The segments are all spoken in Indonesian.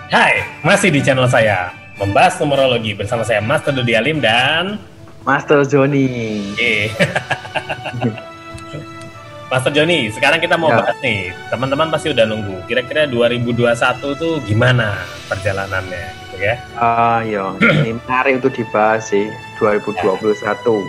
Hai, masih di channel saya membahas numerologi bersama saya Master Dodi Alim dan Master Joni. Master Joni. Sekarang kita mau Ya. bahas nih, teman-teman pasti udah nunggu. Kira-kira 2021 tuh gimana perjalanannya, gitu ya? Ya, ini menarik untuk dibahas sih 2021.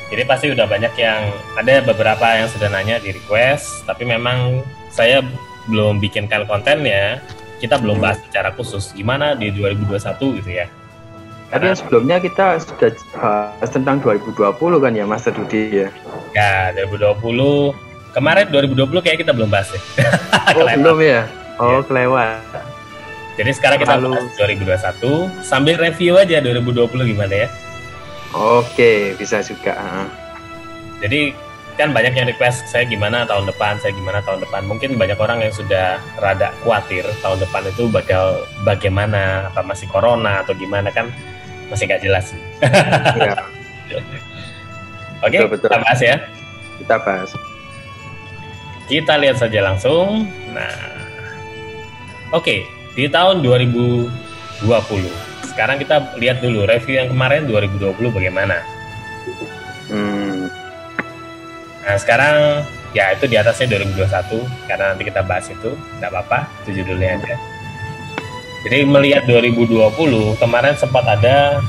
Jadi pasti udah banyak yang ada beberapa yang sudah nanya di request, tapi memang saya belum bikin kontennya. Kita belum bahas secara khusus gimana di 2021 gitu ya. Tapi yang sebelumnya kita sudah bahas tentang 2020 kan ya, Master Dudi ya. Ya, 2020 kemarin 2020 kayak kita belum bahas ya. Oh, belum ya? Oh, kelewat. Jadi sekarang kita bahas 2021 sambil review aja 2020 gimana ya. Oke, bisa juga. Jadi kan banyak yang request saya gimana tahun depan, saya gimana tahun depan. Mungkin banyak orang yang sudah rada khawatir tahun depan itu bakal bagaimana, apa masih corona atau gimana kan masih nggak jelas. Ya. Oke, betul. kita bahas ya. Kita bahas. Kita lihat saja langsung. Nah, oke, di tahun 2020. Sekarang kita lihat dulu review yang kemarin 2020 bagaimana. Nah, sekarang ya itu di atasnya 2021 karena nanti kita bahas itu, nggak apa-apa, itu judulnya aja. Jadi melihat 2020 kemarin sempat ada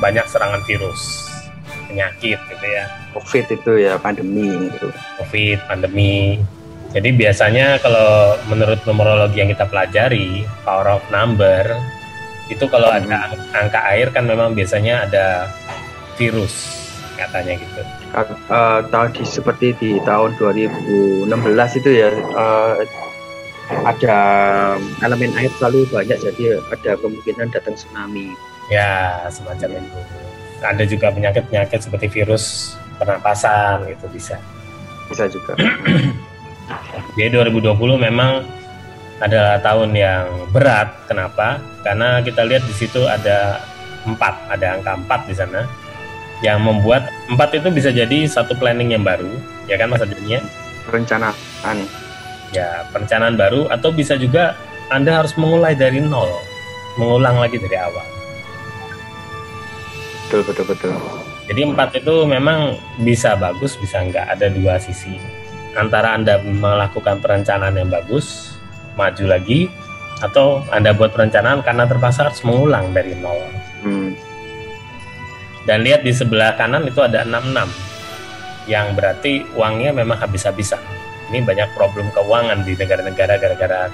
banyak serangan virus, penyakit gitu ya. COVID itu ya, pandemi gitu. COVID, pandemi. Jadi biasanya kalau menurut numerologi yang kita pelajari, power of number, itu kalau ada angka air kan memang biasanya ada virus katanya gitu. Seperti di tahun 2016 itu ya, ada elemen air terlalu banyak, jadi ada kemungkinan datang tsunami. Ya, semacam itu. Ada juga penyakit-penyakit seperti virus pernapasan gitu bisa juga. Jadi 2020 memang adalah tahun yang berat. Kenapa? Karena kita lihat di situ ada 4, ada angka 4 di sana, yang membuat 4 itu bisa jadi satu planning yang baru, ya kan Mas Adrinya? Perencanaan. Ya, perencanaan baru, atau bisa juga Anda harus memulai dari nol, mengulang lagi dari awal. Betul. Jadi 4 itu memang bisa bagus, bisa enggak, ada dua sisi. Antara Anda melakukan perencanaan yang bagus, maju lagi, atau Anda buat perencanaan karena terpaksa harus mengulang dari nol. Dan lihat di sebelah kanan itu ada 66, yang berarti uangnya memang habis-habisan. Ini banyak problem keuangan di negara-negara gara-gara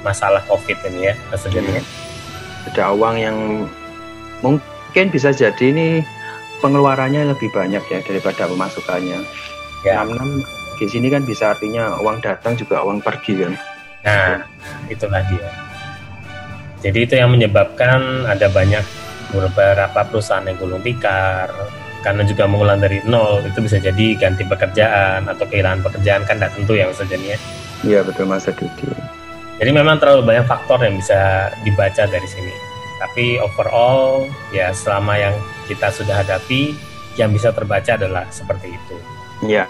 masalah COVID ini ya, sebenarnya. Ada uang yang mungkin bisa jadi ini pengeluarannya lebih banyak ya daripada pemasukannya. Ya. 66 di sini kan bisa artinya uang datang juga uang pergi kan. Nah, itulah dia. Jadi itu yang menyebabkan ada banyak beberapa perusahaan yang gulung tikar, karena juga mengulang dari nol. Itu bisa jadi ganti pekerjaan atau kehilangan pekerjaan, kan tidak tentu ya maksudnya. Iya betul Mas Dudi. Jadi memang terlalu banyak faktor yang bisa dibaca dari sini. Tapi overall ya selama yang kita sudah hadapi, yang bisa terbaca adalah seperti itu. Iya,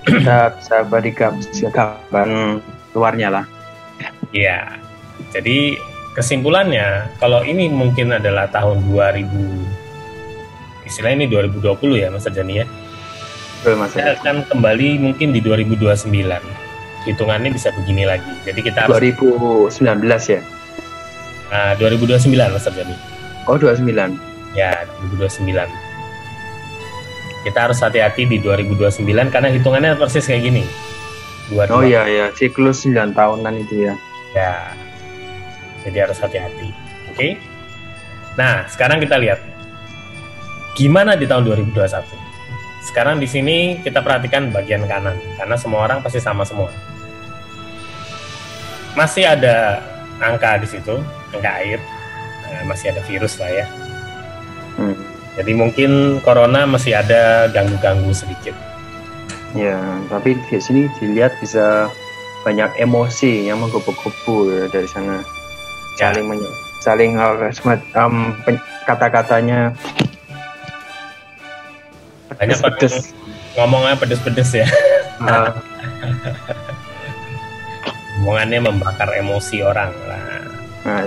kita bisa beri gambaran luarnya lah. Iya, jadi kesimpulannya, kalau ini mungkin adalah tahun 2000, istilahnya ini 2020 ya Mas Jani ya. Betul Mas. Kita akan kembali mungkin di 2029. Hitungannya bisa begini lagi. Jadi kita 2019 ya? Nah, 2029 Mas Jani. Oh 29. Ya, 2029. Kita harus hati-hati di 2029 karena hitungannya persis kayak gini. 22. Oh iya, siklus 9 tahunan itu ya. Ya, jadi harus hati-hati. Oke. Nah, sekarang kita lihat gimana di tahun 2021. Sekarang di sini kita perhatikan bagian kanan, karena semua orang pasti sama semua. Masih ada angka di situ, angka air, masih ada virus lah ya. Jadi mungkin corona masih ada ganggu-ganggu sedikit. Ya, tapi di sini dilihat bisa banyak emosi yang menggebu-gebu ya, dari sana. Ya. Saling kata-katanya banyak pedes. Ngomongnya pedes-pedes ya. Omongannya membakar emosi orang. Nah, Nah,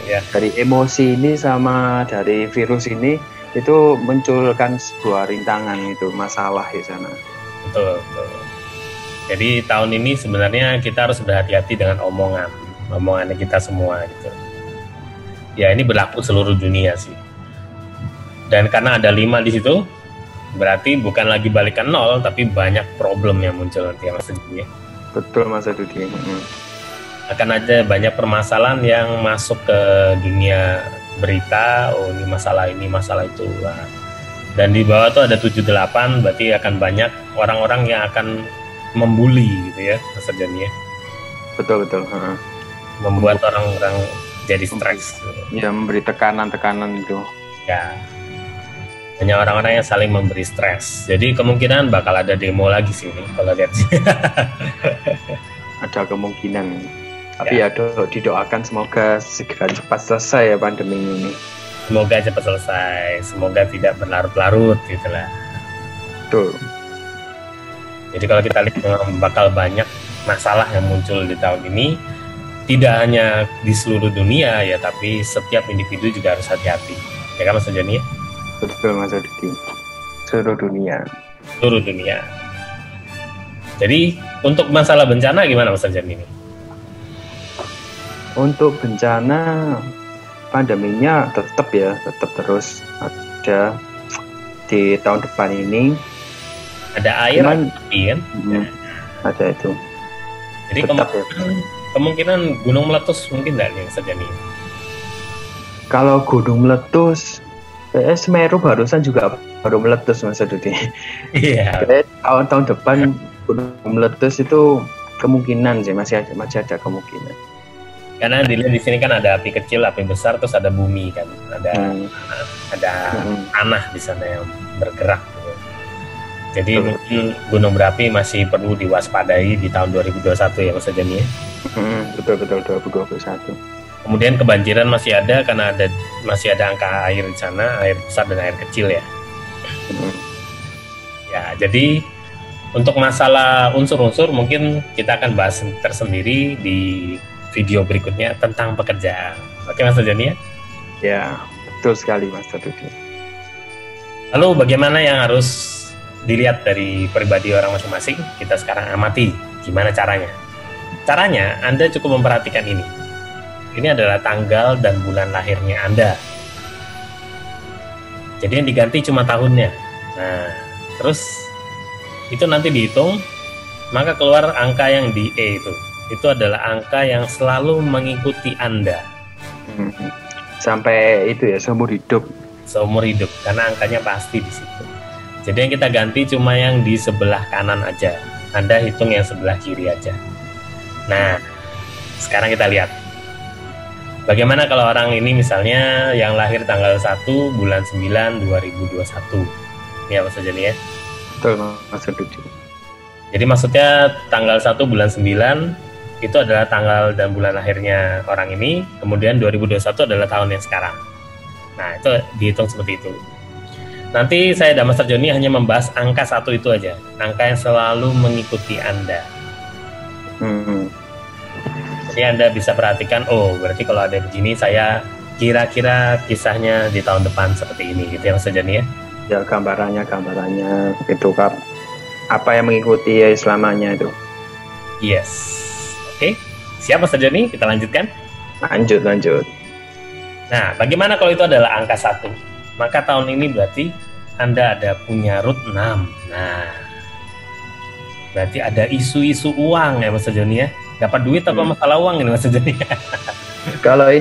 Ya. dari emosi ini sama dari virus ini itu munculkan sebuah rintangan itu masalah di sana. Betul, betul. Jadi tahun ini sebenarnya kita harus berhati-hati dengan omongannya kita semua gitu. Ya ini berlaku seluruh dunia sih. Dan karena ada 5 di situ, berarti bukan lagi balikan 0, tapi banyak problem yang muncul nanti yang sedihnya. Betul Mas Dudi. Akan ada banyak permasalahan yang masuk ke dunia berita, oh ini masalah itu. Nah, dan di bawah tuh ada 78, berarti akan banyak orang-orang yang akan membuli gitu ya, Mas Jani ya. Betul. Membuat orang-orang jadi stres. Ya, memberi tekanan itu. Ya. Hanya orang-orang yang saling memberi stres. Jadi kemungkinan bakal ada demo lagi sih ini kalau lihat sih. Ada kemungkinan. Tapi ya didoakan semoga segera cepat selesai ya pandemi ini. Semoga cepat selesai, semoga tidak berlarut-larut gitulah. Betul. Jadi kalau kita lihat bakal banyak masalah yang muncul di tahun ini, tidak hanya di seluruh dunia ya, tapi setiap individu juga harus hati-hati. Ya kan Mas Jani? Betul Mas Didi. Seluruh dunia. Seluruh dunia. Jadi untuk masalah bencana gimana Mas Jani ini? Untuk bencana pandeminya tetap terus ada di tahun depan ini. Ada air, kan? Ada itu. Jadi kemungkinan gunung meletus mungkin nggak nih Mas Jani? Kalau gunung meletus, Semeru barusan juga baru meletus Mas Dudi. Iya. Tahun depan gunung meletus itu kemungkinan sih masih ada kemungkinan. Karena dilihat di sini kan ada api kecil, api besar, terus ada bumi kan, ada tanah di sana yang bergerak. Gitu. Jadi mungkin gunung berapi masih perlu diwaspadai di tahun 2021 ya Mas Jani ya. Betul 2021. Kemudian kebanjiran masih ada karena masih ada angka air di sana, air besar dan air kecil ya. Ya, jadi untuk masalah unsur-unsur mungkin kita akan bahas tersendiri di video berikutnya tentang pekerjaan. Oke Mas Jani ya? Ya, betul sekali Mas Dudi. Lalu bagaimana yang harus dilihat dari pribadi orang masing-masing? Kita sekarang amati gimana caranya. Caranya Anda cukup memperhatikan ini. Ini adalah tanggal dan bulan lahirnya Anda. Jadi yang diganti cuma tahunnya. Nah, terus itu nanti dihitung, maka keluar angka yang di E itu. Itu adalah angka yang selalu mengikuti Anda. Sampai itu ya, seumur hidup. Seumur hidup, karena angkanya pasti di situ. Jadi yang kita ganti cuma yang di sebelah kanan aja. Anda hitung yang sebelah kiri aja. Nah, sekarang kita lihat. Bagaimana kalau orang ini misalnya yang lahir tanggal 1 bulan 9 2021. Ini apa saja nih ya? Betul, Mas Dudi. Jadi maksudnya tanggal 1 bulan 9 itu adalah tanggal dan bulan lahirnya orang ini, kemudian 2021 adalah tahun yang sekarang. Nah, itu dihitung seperti itu. Nanti saya dan Mas Joni hanya membahas angka 1 itu aja, angka yang selalu mengikuti Anda. Jadi Anda bisa perhatikan, oh berarti kalau ada begini saya kira-kira kisahnya di tahun depan seperti ini, gitu ya Mas Joni ya? Ya, gambarannya itu kan apa yang mengikuti ya selamanya itu. Yes. Oke, siap Mas Joni? Kita lanjutkan? Lanjut. Nah, bagaimana kalau itu adalah angka 1? Maka tahun ini berarti Anda ada punya root 6. Nah, berarti ada isu-isu uang ya Mas Joni ya? Dapat duit atau masalah uang ini Mas Joni? Kalau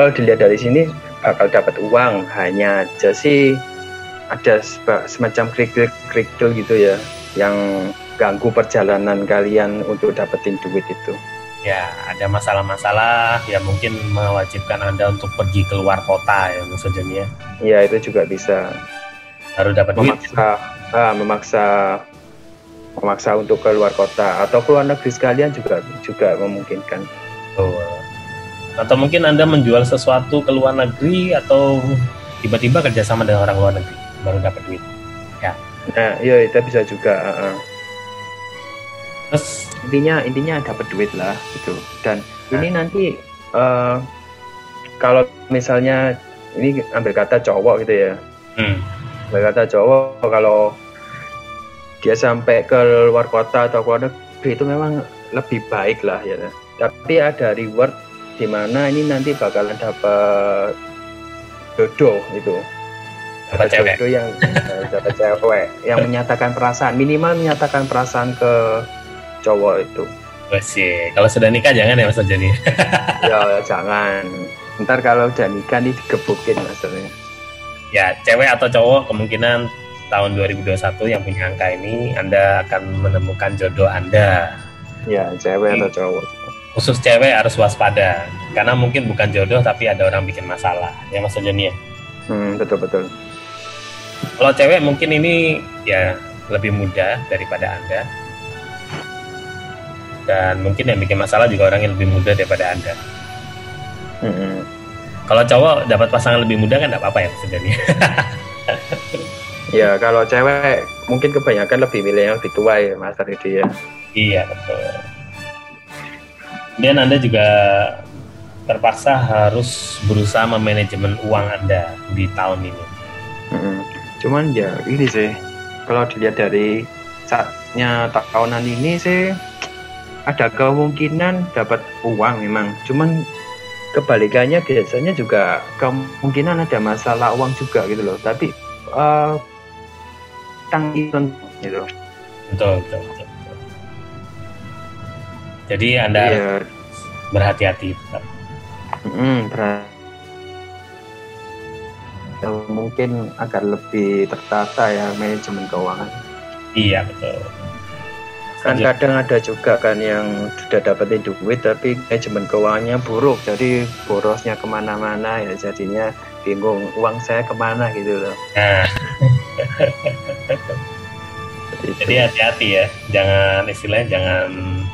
dilihat dari sini bakal dapat uang, hanya aja sih ada semacam kerikil gitu ya, yang ganggu perjalanan kalian untuk dapetin duit itu. Ya, ada masalah-masalah yang mungkin mewajibkan Anda untuk pergi keluar kota ya Mas Joni ya? Ya, itu juga bisa. Baru dapat duit. Memaksa untuk keluar kota atau keluar negeri sekalian juga memungkinkan. Atau mungkin Anda menjual sesuatu ke luar negeri atau tiba-tiba kerjasama dengan orang luar negeri baru dapat duit. Ya. Nah, iya itu bisa juga. Terus intinya dapat duit lah gitu. Dan ini nanti eh, kalau misalnya ini ambil kata cowok gitu ya, ambil kata cowok, kalau dia sampai ke luar kota atau keluar negeri itu memang lebih baik lah ya. Tapi ada reward di mana ini nanti bakalan dapat jodoh itu. Dapat jodoh yang dapat cewek yang menyatakan perasaan, minimal menyatakan perasaan ke cowok itu. Sih, kalau sudah nikah jangan ya Mas Joni. Ya jangan. Ntar kalau udah nikah nih digebukin maksudnya. Ya, cewek atau cowok kemungkinan tahun 2021 yang punya angka ini Anda akan menemukan jodoh Anda. Ya, cewek atau cowok. Khusus cewek harus waspada karena mungkin bukan jodoh tapi ada orang bikin masalah. Ya Mas Joni ya. Betul. Kalau cewek mungkin ini ya lebih muda daripada Anda. Dan mungkin yang bikin masalah juga orang yang lebih muda daripada Anda. Kalau cowok dapat pasangan lebih muda kan tidak apa-apa ya Mas Joni. Ya kalau cewek mungkin kebanyakan lebih milih yang lebih tua ya Mas Ridi ya. Iya betul. Dan Anda juga terpaksa harus berusaha memanajemen uang Anda di tahun ini. Cuman ya ini sih, kalau dilihat dari saatnya tahunan ini sih ada kemungkinan dapat uang memang. Cuman kebalikannya biasanya juga kemungkinan ada masalah uang juga gitu loh. Tapi gitu. Betul. Jadi Anda harus berhati-hati. Mungkin agar lebih tertata ya manajemen keuangan. Iya betul. Kan kadang ada juga kan yang sudah dapetin duit tapi manajemen keuangannya buruk, jadi borosnya kemana-mana ya, jadinya bingung uang saya kemana gitu loh. Nah. Jadi hati-hati ya, jangan istilahnya jangan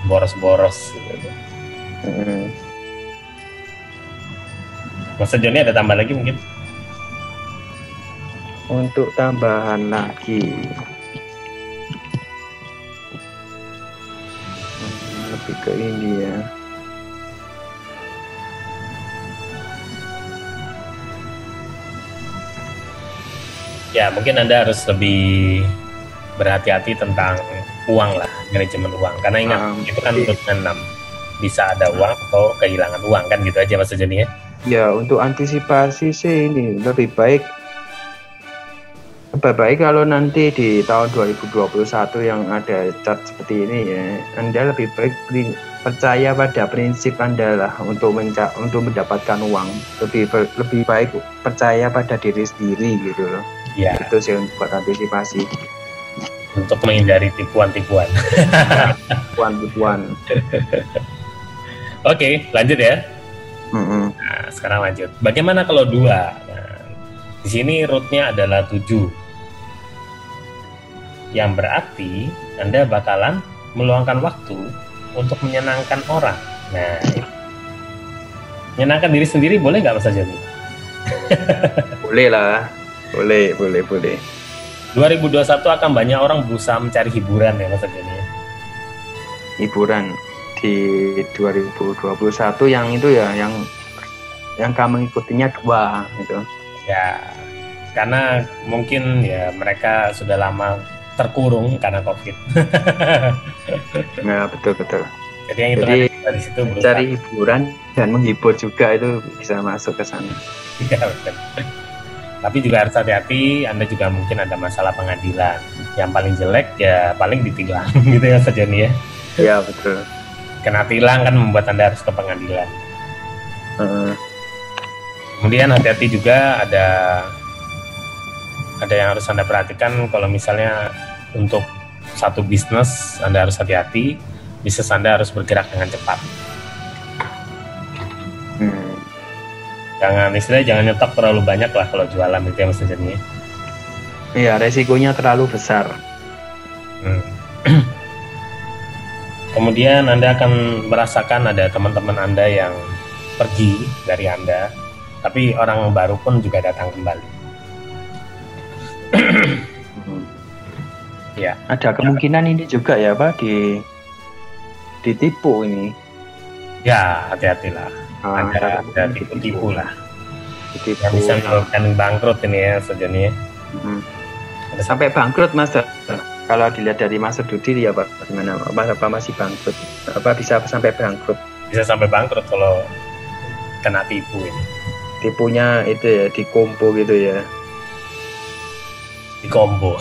boros-boros gitu. Mas Joni ada tambah lagi mungkin? Untuk tambahan lagi lebih ke ini ya. Ya mungkin Anda harus lebih berhati-hati tentang uang lah, manajemen uang. Karena ingat itu kan urutan 6, bisa ada uang atau kehilangan uang kan gitu aja Mas Joni ya. Ya untuk antisipasi sih ini lebih baik kalau nanti di tahun 2021 yang ada chart seperti ini ya, Anda lebih baik percaya pada prinsip Anda lah untuk mendapatkan uang. Lebih baik percaya pada diri sendiri gitu loh. Ya. Itu sih untuk antisipasi. Untuk menghindari tipuan-tipuan. Tipuan. Oke, lanjut ya. Nah, sekarang lanjut. Bagaimana kalau 2? Nah, di sini rootnya adalah 7. Yang berarti Anda bakalan meluangkan waktu untuk menyenangkan orang. Nah, menyenangkan diri sendiri boleh nggak Mas Joni? Boleh lah. Boleh. 2021 akan banyak orang berusaha mencari hiburan ya Mas Joni. Hiburan di 2021 yang itu ya, yang kamu mengikutinya 2 gitu. Ya, karena mungkin ya mereka sudah lama terkurung karena COVID. Nah, betul. Jadi yang itu dari situ berusaha cari hiburan dan menghibur juga itu bisa masuk ke sana. Iya betul. Tapi juga harus hati-hati, Anda juga mungkin ada masalah pengadilan. Yang paling jelek ya paling ditilang gitu ya Mas Joni ya. Iya betul. Kena tilang kan membuat Anda harus ke pengadilan. Kemudian hati-hati juga ada yang harus Anda perhatikan kalau misalnya untuk satu bisnis Anda harus hati-hati, bisnis Anda harus bergerak dengan cepat. Jangan nyetok terlalu banyak lah kalau jualan itu ya Mas Joni. Iya, resikonya terlalu besar. Kemudian Anda akan merasakan ada teman-teman Anda yang pergi dari Anda, tapi orang baru pun juga datang kembali. Ya. Ada kemungkinan ini juga ya Pak ditipu ini. Ya, hati-hatilah. Ada tipu-tipu lah. Yang bisa menyebabkan bangkrut ini ya, Sejoni ya. Sampai bangkrut, Mas. Kalau dilihat dari Mas Dudi ya bagaimana? Apa masih bangkrut? Apa bisa sampai bangkrut? Bisa sampai bangkrut kalau kena tipu ini. Tipunya itu ya di combo gitu ya. Di combo.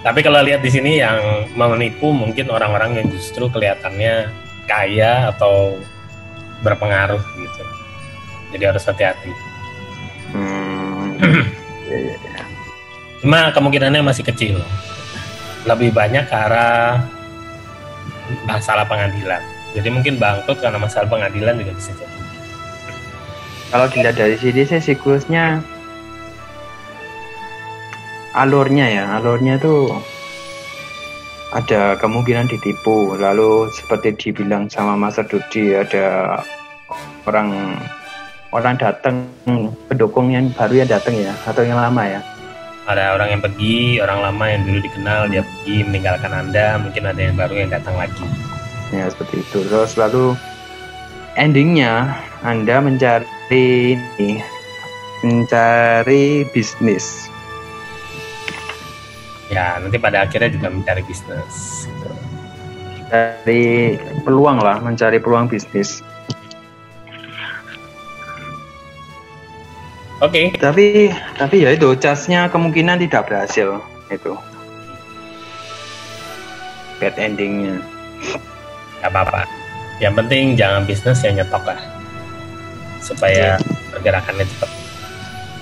Tapi kalau lihat di sini yang menipu mungkin orang-orang yang justru kelihatannya kaya atau berpengaruh gitu. Jadi harus hati-hati. Cuma kemungkinannya masih kecil. Lebih banyak ke arah masalah pengadilan. Jadi mungkin bangkrut karena masalah pengadilan juga bisa jadi. Kalau dilihat dari sini sih siklusnya, alurnya tuh ada kemungkinan ditipu. Lalu seperti dibilang sama Mas Dudi, ada orang datang, pendukung yang baru yang datang ya, atau yang lama ya. Ada orang yang pergi, orang lama yang dulu dikenal dia pergi meninggalkan Anda, mungkin ada yang baru yang datang lagi. Ya seperti itu. Terus lalu endingnya Anda mencari bisnis. Ya nanti pada akhirnya juga mencari bisnis. Gitu. Mencari peluang bisnis. Oke. Tapi ya itu casnya kemungkinan tidak berhasil itu. Bad endingnya. Gak apa-apa. Yang penting jangan bisnis yang nyetok lah. Supaya pergerakannya cepat.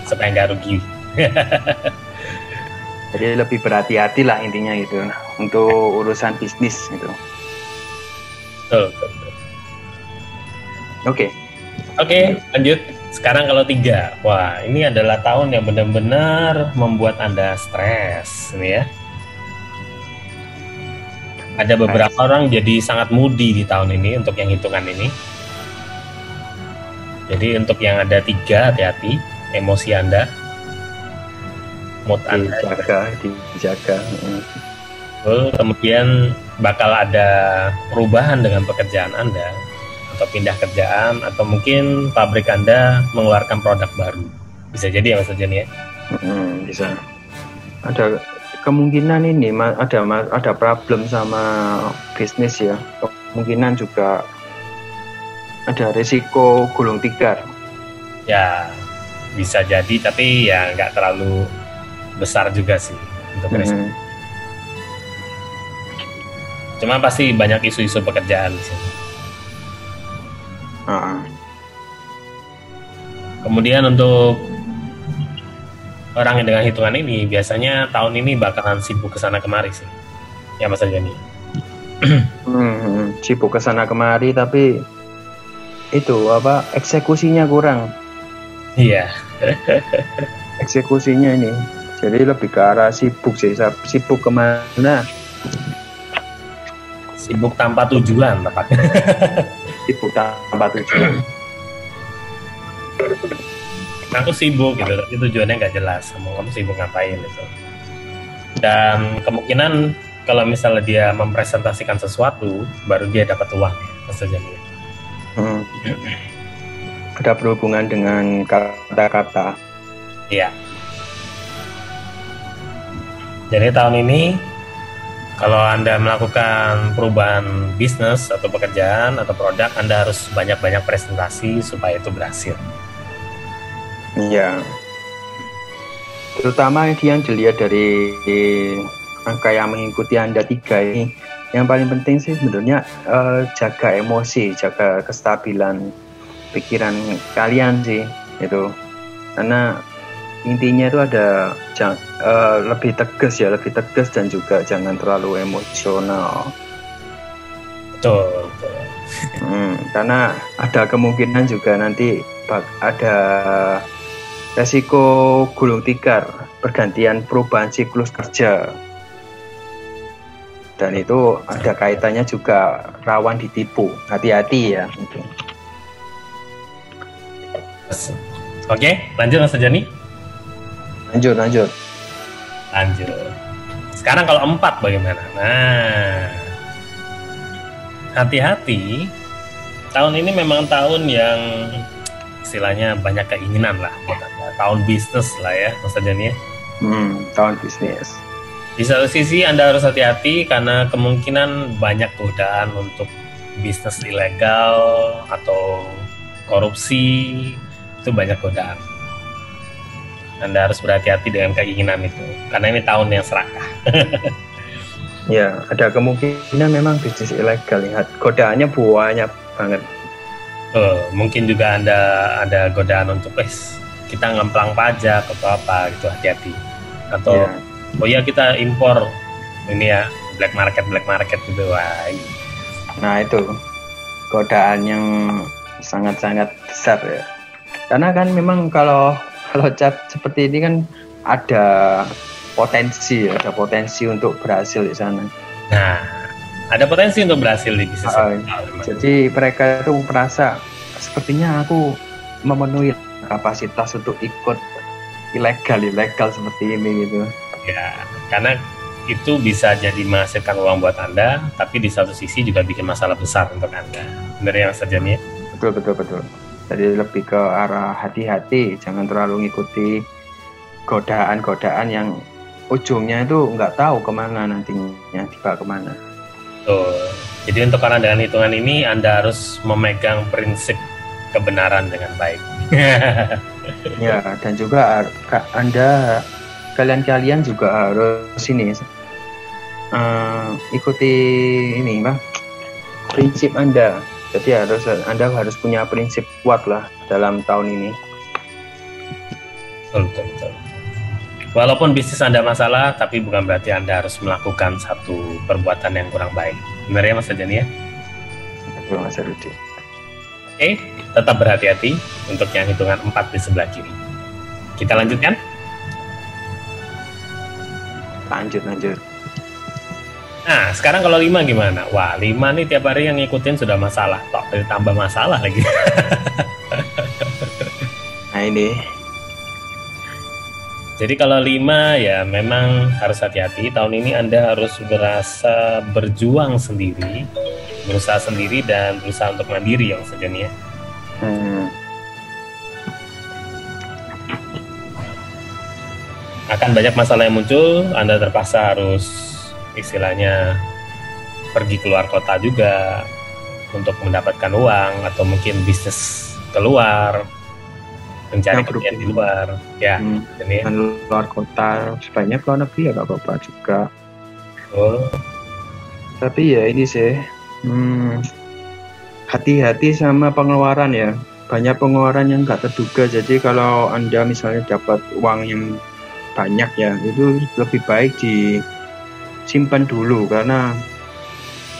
Supaya nggak rugi. Jadi lebih berhati-hati lah intinya gitu untuk urusan bisnis gitu. Betul. Oke, lanjut. Sekarang kalau 3, wah ini adalah tahun yang benar-benar membuat Anda stres, ini ya. Ada beberapa orang jadi sangat moody di tahun ini untuk yang hitungan ini. Jadi untuk yang ada 3, hati-hati, emosi Anda, mood Anda dijaga. Kemudian bakal ada perubahan dengan pekerjaan Anda, atau pindah kerjaan, atau mungkin pabrik Anda mengeluarkan produk baru. Bisa jadi ya Mas Jani ya? Bisa. Ada kemungkinan ini ada problem sama bisnis ya. Kemungkinan juga ada risiko gulung tikar. Ya bisa jadi, tapi ya nggak terlalu besar juga sih untuk risiko. Cuma pasti banyak isu-isu pekerjaan di sini. Kemudian untuk orang yang dengan hitungan ini biasanya tahun ini bakalan sibuk kesana kemari sih ya Mas Jani. Sibuk kesana kemari tapi itu eksekusinya kurang. Iya. Eksekusinya ini jadi lebih ke arah sibuk sih. Sibuk kemana? Sibuk tanpa tujuan tepatnya. Sibuk tanpa tujuan. Aku sibuk gitu, tapi tujuannya nggak jelas. Kamu sibuk ngapain gitu. Dan kemungkinan kalau misalnya dia mempresentasikan sesuatu, baru dia dapat uang, Mas Jani. Ada berhubungan dengan kata-kata. Iya. Jadi tahun ini kalau Anda melakukan perubahan bisnis atau pekerjaan atau produk, Anda harus banyak-banyak presentasi supaya itu berhasil. Iya. Terutama yang dilihat dari angka yang mengikuti Anda 3 ini, yang paling penting sih sebenarnya jaga emosi, jaga kestabilan pikiran kalian sih itu. Karena intinya itu ada lebih tegas dan juga jangan terlalu emosional. Betul. Karena ada kemungkinan juga nanti ada resiko gulung tikar, pergantian perubahan siklus kerja, dan itu ada kaitannya juga rawan ditipu. Hati-hati ya. Oke, lanjut Mas Jani. Lanjut. Sekarang kalau 4 bagaimana? Nah, hati-hati tahun ini memang tahun yang istilahnya banyak keinginan lah buat Anda. Tahun bisnis lah ya Mas Arjani ya. Tahun bisnis. Di satu sisi Anda harus hati-hati karena kemungkinan banyak godaan untuk bisnis ilegal atau korupsi, itu banyak godaan. Anda harus berhati-hati dengan keinginan itu karena ini tahun yang serakah. Ya, ada kemungkinan memang bisnis ilegal. Lihat godaannya banyak banget. Mungkin juga ada godaan untuk kita ngemplang pajak atau apa gitu, hati-hati. Atau oh ya kita impor ini ya black market gitu. Wah. Nah itu godaan yang sangat-sangat besar ya. Karena kan memang kalau cat seperti ini kan ada potensi untuk berhasil di sana. Nah, ada potensi untuk berhasil di bisnis. Jadi mereka itu merasa sepertinya aku memenuhi kapasitas untuk ikut ilegal seperti ini gitu. Ya, karena itu bisa jadi menghasilkan uang buat Anda, tapi di satu sisi juga bikin masalah besar untuk Anda. Benar ya Mas Arjani? Betul. Jadi lebih ke arah hati-hati, jangan terlalu ngikuti godaan-godaan yang ujungnya itu nggak tahu kemana nantinya, dibawa kemana. Jadi untuk orang dengan hitungan ini Anda harus memegang prinsip kebenaran dengan baik. Ya, dan juga kalian juga harus ikuti ini prinsip Anda. Jadi Anda harus punya prinsip kuat lah dalam tahun ini. Betul. Walaupun bisnis Anda masalah, tapi bukan berarti Anda harus melakukan satu perbuatan yang kurang baik. Benar ya Mas Arjani ya? Betul Mas Rudi. Oke, tetap berhati-hati untuk yang hitungan 4 di sebelah kiri. Kita lanjutkan? Lanjut. Nah, sekarang kalau 5 gimana? Wah, 5 nih tiap hari yang ngikutin sudah masalah. Tambah masalah lagi. Nah ini. Jadi kalau 5 ya memang harus hati-hati. Tahun ini Anda harus berasa berjuang sendiri, berusaha sendiri dan berusaha untuk mandiri yang sejenisnya. Akan banyak masalah yang muncul, Anda terpaksa harus istilahnya pergi keluar kota juga untuk mendapatkan uang atau mungkin bisnis keluar, mencari kerjaan di luar ya. Luar kota sebanyak luar negeri ya nggak apa-apa juga. Tapi ya ini sih hati-hati sama pengeluaran ya, banyak pengeluaran yang nggak terduga. Jadi kalau Anda misalnya dapat uang yang banyak ya, itu lebih baik disimpan dulu karena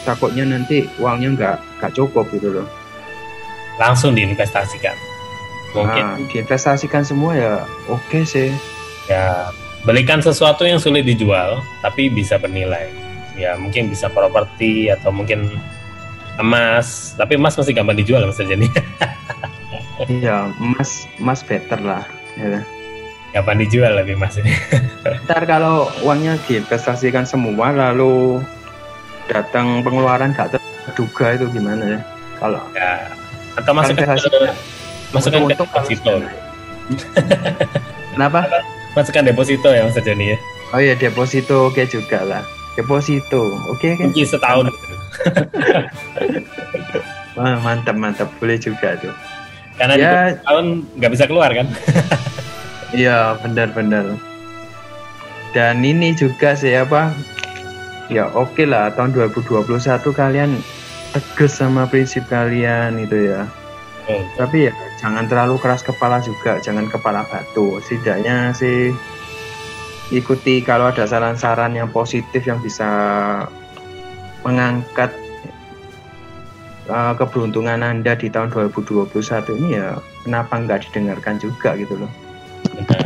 takutnya nanti uangnya nggak cukup gitu loh. Langsung diinvestasikan. Mungkin diinvestasikan semua ya oke sih. Ya, belikan sesuatu yang sulit dijual tapi bisa bernilai. Ya, mungkin bisa properti atau mungkin emas. Tapi emas masih gampang dijual Mas Arjani. Iya, emas better lah. Ya. Gampang dijual lebih emas ini. Ntar kalau uangnya diinvestasikan semua lalu datang pengeluaran nggak terduga itu gimana ya? Kalau ya, atau masukkan ke deposito. Kenapa? Masukkan deposito ya Mas Arjani ya. Oh iya, deposito oke juga lah. Deposito oke kan? Kunci setahun. Wah, mantap boleh juga tuh. Karena ya, di tahun nggak bisa keluar kan? Iya benar. Dan ini juga sih ya oke lah, tahun 2021 kalian tegas sama prinsip kalian itu ya. Tapi ya jangan terlalu keras kepala juga, jangan kepala batu. Setidaknya sih ikuti kalau ada saran-saran yang positif yang bisa mengangkat keberuntungan Anda di tahun 2021 ini ya kenapa nggak didengarkan juga gitu loh. Benar.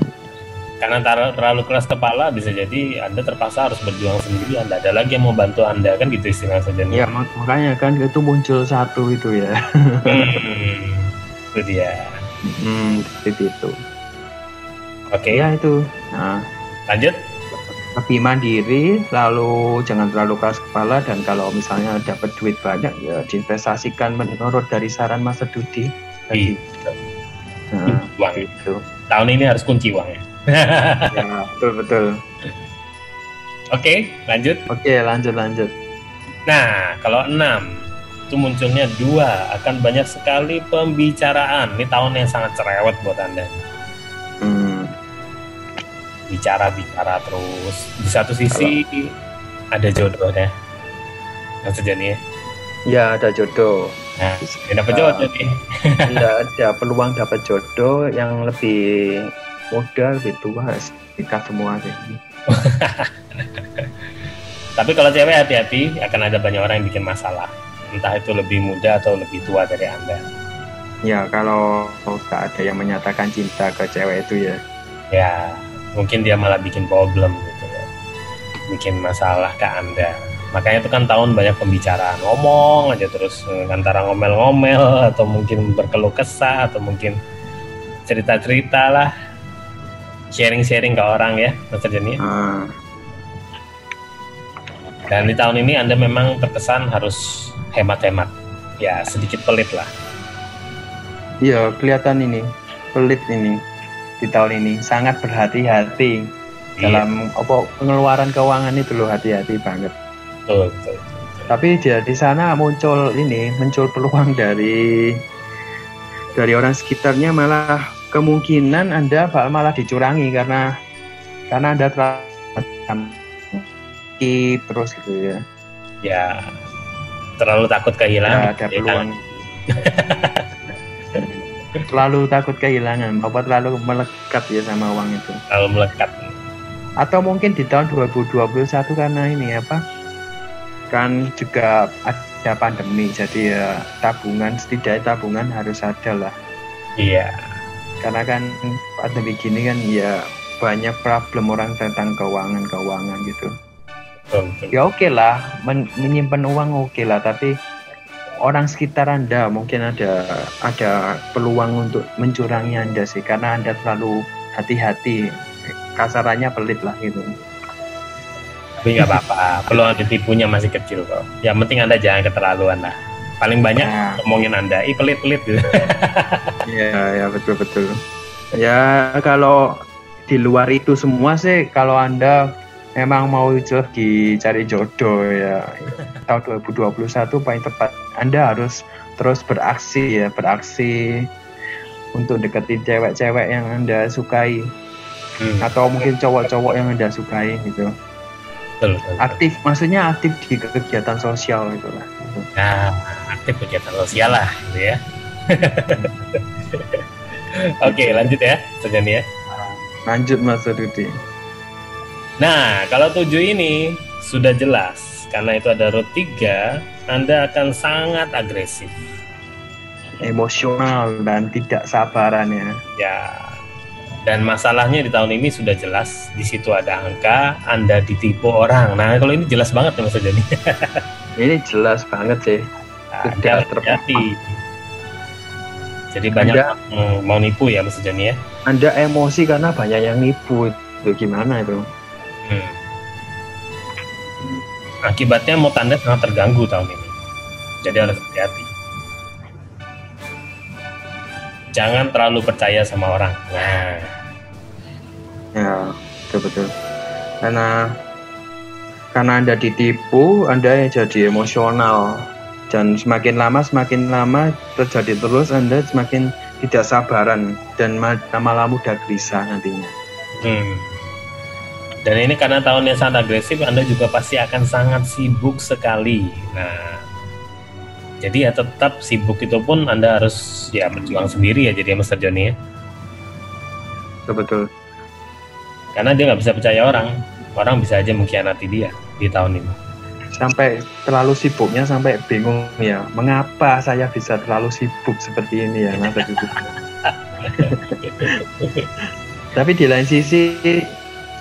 Karena terlalu keras kepala bisa jadi Anda terpaksa harus berjuang sendiri. Anda ada lagi yang mau bantu Anda kan gitu istilah saja. Ya makanya kan itu muncul satu itu ya. Itu dia. Itu. Oke. Ya itu. Nah, lebih mandiri, lalu jangan terlalu keras kepala, dan kalau misalnya dapat duit banyak ya diinvestasikan menurut dari saran Mas Dudi tadi. Nah, uang gitu. Tahun ini harus kunci uang ya. Ya, betul. Oke, lanjut. Lanjut. Nah, kalau 6 itu munculnya 2, akan banyak sekali pembicaraan. Ini tahun yang sangat cerewet buat Anda. Bicara terus. Di satu sisi ada jodoh ya, maksudnya nih ya. Ya, ada jodoh. Nah, dapat jodoh nih. Ada peluang dapat jodoh yang lebih muda, lebih tua, nikah semua sih. Tapi kalau cewek hati-hati, akan ada banyak orang yang bikin masalah. Entah itu lebih muda atau lebih tua dari Anda. Ya, kalau nggak ada yang menyatakan cinta ke cewek itu ya. Ya, mungkin dia malah bikin problem gitu ya. Bikin masalah ke Anda. Makanya itu kan tahun banyak pembicaraan, ngomong aja terus, antara ngomel-ngomel atau mungkin berkeluh kesah atau mungkin cerita-cerita lah, sharing-sharing ke orang ya, maksudnya nih. Dan di tahun ini Anda memang terkesan harus hemat-hemat, ya sedikit pelit lah. Iya, kelihatan ini pelit ini di tahun ini, sangat berhati-hati dalam pengeluaran keuangan itu loh, hati-hati banget. Betul. Tapi di sana muncul peluang dari orang sekitarnya, malah kemungkinan Anda malah dicurangi karena Anda terus gitu ya. Ya, terlalu takut kehilangan. Ya, ada peluang. Terlalu takut kehilangan, terlalu melekat ya sama uang itu. Terlalu melekat. Atau mungkin di tahun 2021 karena ini kan juga ada pandemi, jadi ya setidaknya tabungan harus ada lah. Iya. Karena kan pandemi gini kan ya banyak problem orang tentang keuangan gitu. Betul. Ya oke lah, menyimpan uang oke lah, tapi orang sekitar Anda mungkin ada peluang untuk mencurangi Anda sih, karena Anda terlalu hati-hati, kasarannya pelit lah gitu. Tapi nggak apa-apa, peluang ditipunya masih kecil kok. Yang penting Anda jangan keterlaluan lah. Paling banyak ngomongin Anda, pelit-pelit gitu. Ya betul. Ya kalau di luar itu semua sih, kalau Anda memang mau dicari jodoh ya, tahun 2021 paling tepat Anda harus terus beraksi untuk deketin cewek-cewek yang Anda sukai, atau mungkin cowok-cowok yang Anda sukai gitu. Betul. Aktif, maksudnya aktif di kegiatan sosial gitu lah. Nah, aktif kegiatan sosial lah gitu ya. Oke, lanjut ya, Sejani ya. Lanjut Mas Rudi. Nah, kalau 7 ini sudah jelas, karena itu ada root 3, Anda akan sangat agresif, emosional dan tidak sabaran ya. Ya. Dan masalahnya di tahun ini sudah jelas, di situ ada angka, Anda ditipu orang. Nah, kalau ini jelas banget ya Mas Jani. Ini jelas banget sih. Sudah terjadi. Jadi banyak mau nipu ya Mas Jani ya. Anda emosi karena banyak yang nipu, itu gimana itu? Akibatnya mood Anda sangat terganggu tahun ini. Jadi harus hati-hati. Jangan terlalu percaya sama orang. Nah, ya betul. Karena Anda ditipu, Anda yang jadi emosional, dan semakin lama terjadi terus, Anda semakin tidak sabaran dan malah mudah gelisah nantinya. Dan ini karena tahun yang sangat agresif, Anda juga pasti akan sangat sibuk sekali. Nah, jadi ya tetap sibuk itu pun Anda harus ya berjuang sendiri ya, jadi Mas Joni ya. Betul. Karena dia nggak bisa percaya orang bisa aja mengkhianati dia di tahun ini. Sampai terlalu sibuknya sampai bingung ya, mengapa saya bisa terlalu sibuk seperti ini ya Mas Rudi. Tapi di lain sisi,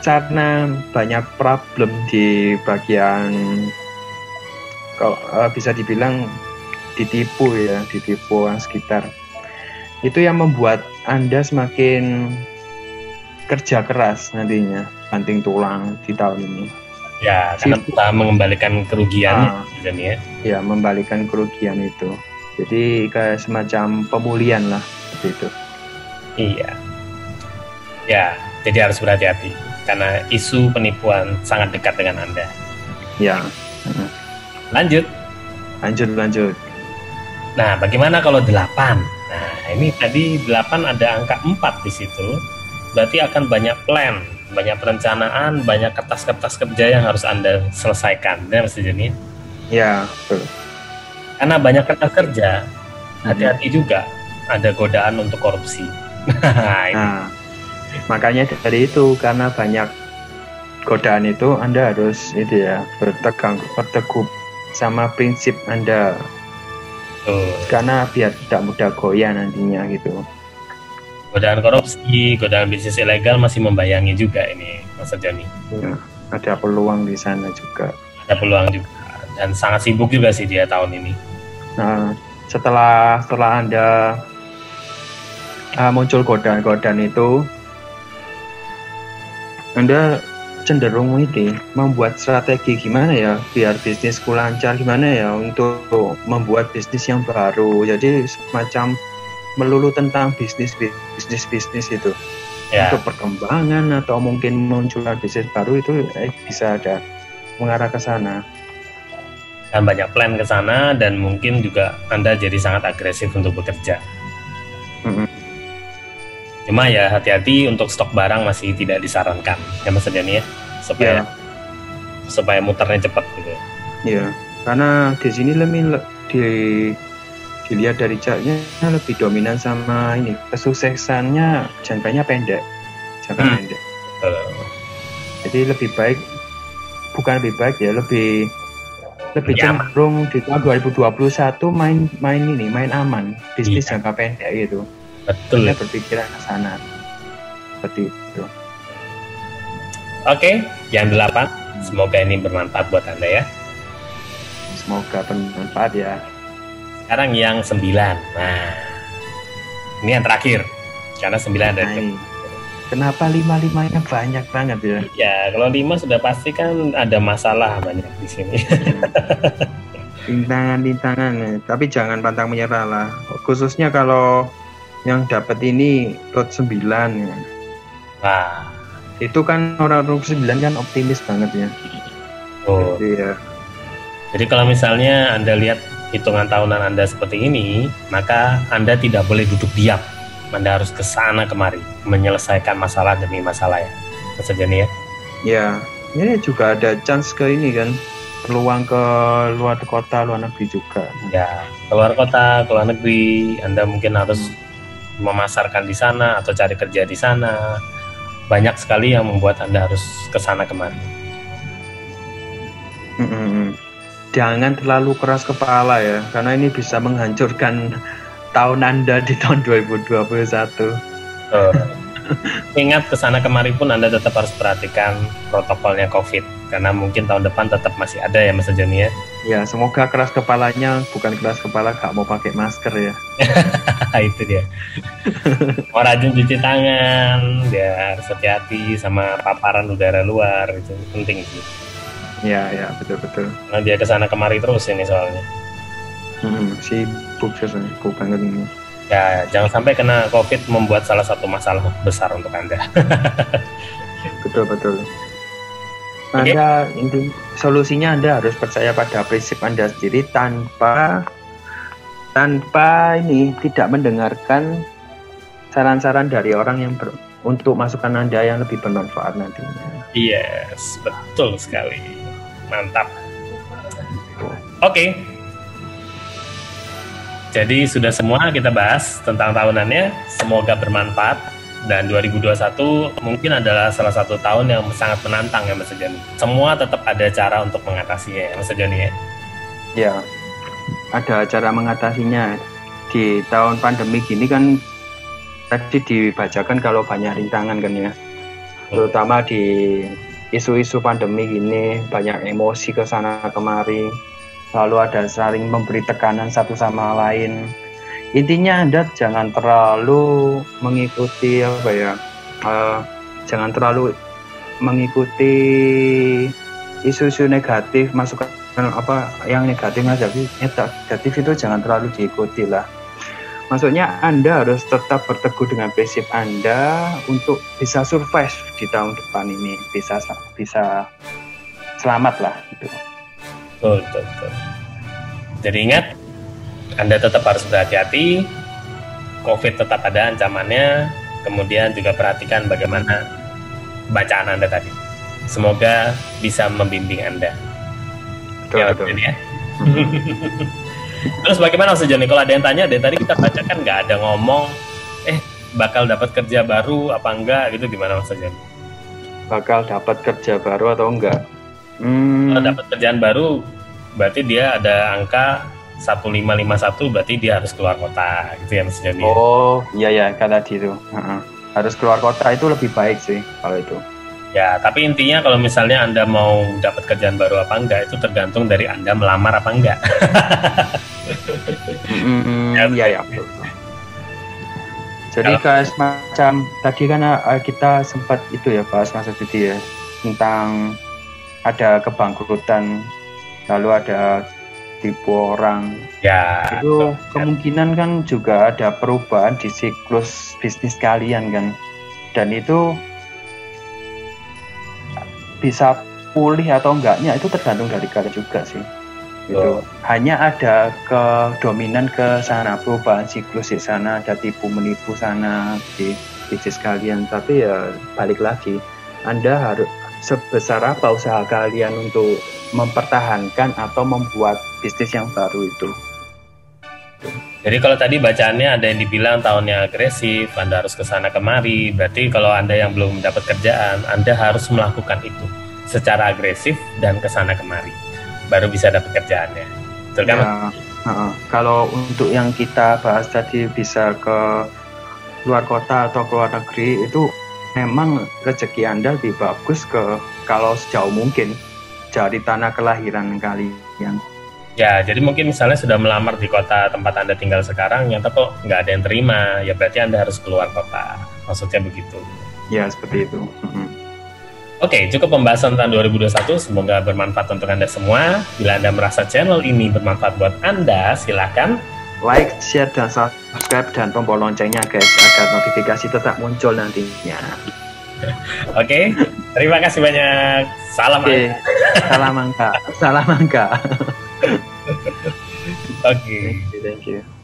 karena banyak problem di bagian, kalau bisa dibilang ditipu orang sekitar, itu yang membuat Anda semakin kerja keras nantinya. banting tulang di tahun ini. Ya, karena berusaha mengembalikan kerugian ya. Ya, membalikan kerugian itu. Jadi kayak semacam pemulihan lah seperti itu. Iya. Ya, jadi harus berhati-hati karena isu penipuan sangat dekat dengan Anda. Ya. Lanjut. Nah, bagaimana kalau 8? Nah, ini tadi 8 ada angka 4 di situ. Berarti akan banyak plan, banyak perencanaan, banyak kertas-kertas kerja yang harus Anda selesaikan. Ya, Mas Joni? Ya, betul. Karena banyak kertas kerja, hati-hati juga ada godaan untuk korupsi. Nah, makanya dari itu, karena banyak godaan itu, Anda harus berteguh sama prinsip Anda. Karena biar tidak mudah goyah nantinya gitu. Godaan korupsi, godaan bisnis ilegal masih membayangi juga ini, Mas Joni. Ya, ada peluang di sana juga. Ada peluang juga, dan sangat sibuk juga sih dia tahun ini. Nah, setelah Anda muncul godaan-godaan itu, Anda cenderung membuat strategi gimana ya biar bisnisku lancar, gimana ya untuk membuat bisnis yang baru. Jadi semacam melulu tentang bisnis itu ya. Untuk perkembangan atau mungkin munculnya bisnis baru itu bisa ada mengarah ke sana. Dan banyak plan ke sana, dan mungkin juga Anda jadi sangat agresif untuk bekerja. Cuma ya hati-hati untuk stok barang masih tidak disarankan ya Mas Jani ya, supaya muternya cepat gitu. Iya, karena di sini dilihat dari chartnya lebih dominan sama ini, kesuksesannya jangkanya pendek. Jadi lebih baik lebih cenderung di tahun 2021 main aman, bisnis jangka pendek gitu. Betul. Saya berpikiran ke sana seperti itu. Oke, yang 8, semoga ini bermanfaat buat Anda ya. Semoga bermanfaat ya. Sekarang yang 9. Nah, ini yang terakhir karena 9 ada. Kenapa 5-5-nya banyak banget ya? Ya, kalau 5 sudah pasti kan ada masalah banyak di sini. Rintangan, tapi jangan pantang menyerah lah. Khususnya kalau yang dapat ini lot 9 ya. Nah, itu kan orang 9 kan optimis banget ya. Jadi kalau misalnya Anda lihat hitungan tahunan Anda seperti ini, maka Anda tidak boleh duduk diam. Anda harus ke sana kemari menyelesaikan masalah demi masalah ya, Mas Jani ya. Ya, ini juga ada chance ke ini kan, peluang ke luar kota, luar negeri juga. Ya, keluar kota, keluar negeri, Anda mungkin harus memasarkan di sana atau cari kerja di sana. Banyak sekali yang membuat Anda harus ke sana kemari. Jangan terlalu keras kepala ya, karena ini bisa menghancurkan tahun Anda di tahun 2021. Ingat kesana kemari pun Anda tetap harus perhatikan protokolnya COVID, karena mungkin tahun depan tetap masih ada ya Mas Joni ya. Ya, semoga keras kepalanya bukan keras kepala gak mau pakai masker ya. Itu dia. Mau rajin cuci tangan, dia harus hati-hati sama paparan udara luar, itu penting sih. Ya betul. Nah, dia kesana kemari terus ini soalnya. Sibuk banget ini. Ya, jangan sampai kena COVID membuat salah satu masalah besar untuk Anda. Betul. Anda solusinya Anda harus percaya pada prinsip Anda sendiri tanpa ini tidak mendengarkan saran-saran dari orang yang untuk masukan Anda yang lebih bermanfaat nantinya. Yes, betul sekali. Mantap. Oke. Jadi sudah semua kita bahas tentang tahunannya, semoga bermanfaat, dan 2021 mungkin adalah salah satu tahun yang sangat menantang ya Mas Joni. Semua tetap ada cara untuk mengatasinya ya Mas Joni ya. Ya, ada cara mengatasinya. Di tahun pandemi gini kan tadi dibacakan kalau banyak rintangan kan ya. Terutama di isu-isu pandemi gini, banyak emosi ke sana kemari. Lalu ada saling memberi tekanan satu sama lain. Intinya Anda jangan terlalu mengikuti jangan terlalu mengikuti isu-isu negatif, masukan apa yang negatif itu jangan terlalu diikuti lah. Maksudnya Anda harus tetap berteguh dengan prinsip Anda untuk bisa survive di tahun depan ini, bisa selamat lah gitu. Betul. Jadi ingat, Anda tetap harus berhati-hati. COVID tetap ada ancamannya. Kemudian juga perhatikan bagaimana bacaan Anda tadi. Semoga bisa membimbing Anda. Betul. Ya. Terus bagaimana Mas Joni? Kalau ada yang tanya, dari tadi kita baca kan nggak ada ngomong, bakal dapat kerja baru apa enggak gitu, gimana Mas Joni? Bakal dapat kerja baru atau enggak? Kalau dapat kerjaan baru, berarti dia ada angka 1551, berarti dia harus keluar kota, gitu ya Mas Joni? Oh iya kan tadi itu. Harus keluar kota itu lebih baik sih kalau itu. Ya, tapi intinya kalau misalnya Anda mau dapat kerjaan baru apa enggak, itu tergantung dari Anda melamar apa enggak. Iya. Jadi kayak semacam tadi kan kita sempat itu ya bahas Mas Budi ya, tentang ada kebangkrutan, lalu ada tipu orang. Ya. Itu kemungkinan kan juga ada perubahan di siklus bisnis kalian kan, dan itu bisa pulih atau enggaknya itu tergantung dari kalian juga sih. Gitu. Hanya ada kedominan ke sana, perubahan siklus di sana, ada tipu menipu sana di bisnis kalian. Tapi ya balik lagi, Anda harus sebesar apa usaha kalian untuk mempertahankan atau membuat bisnis yang baru itu. Jadi kalau tadi bacaannya ada yang dibilang tahunnya agresif, Anda harus kesana kemari. Berarti kalau Anda yang belum dapat kerjaan, Anda harus melakukan itu secara agresif dan kesana kemari, baru bisa dapat kerjaannya. Betul kan? Kalau untuk yang kita bahas tadi bisa ke luar kota atau ke luar negeri, itu memang rezeki Anda lebih bagus kalau sejauh mungkin dari tanah kelahiran kalian. Ya, jadi mungkin misalnya sudah melamar di kota tempat Anda tinggal sekarang, nyata kok nggak ada yang terima, ya berarti Anda harus keluar kota. Maksudnya begitu. Ya, seperti itu. Oke, cukup pembahasan tentang 2021. Semoga bermanfaat untuk Anda semua. Bila Anda merasa channel ini bermanfaat buat Anda, silakan like, share, dan subscribe, dan tombol loncengnya guys, agar notifikasi tetap muncul nantinya. Oke, terima kasih banyak. Salam angka. Salam angka. Oke. Thank you.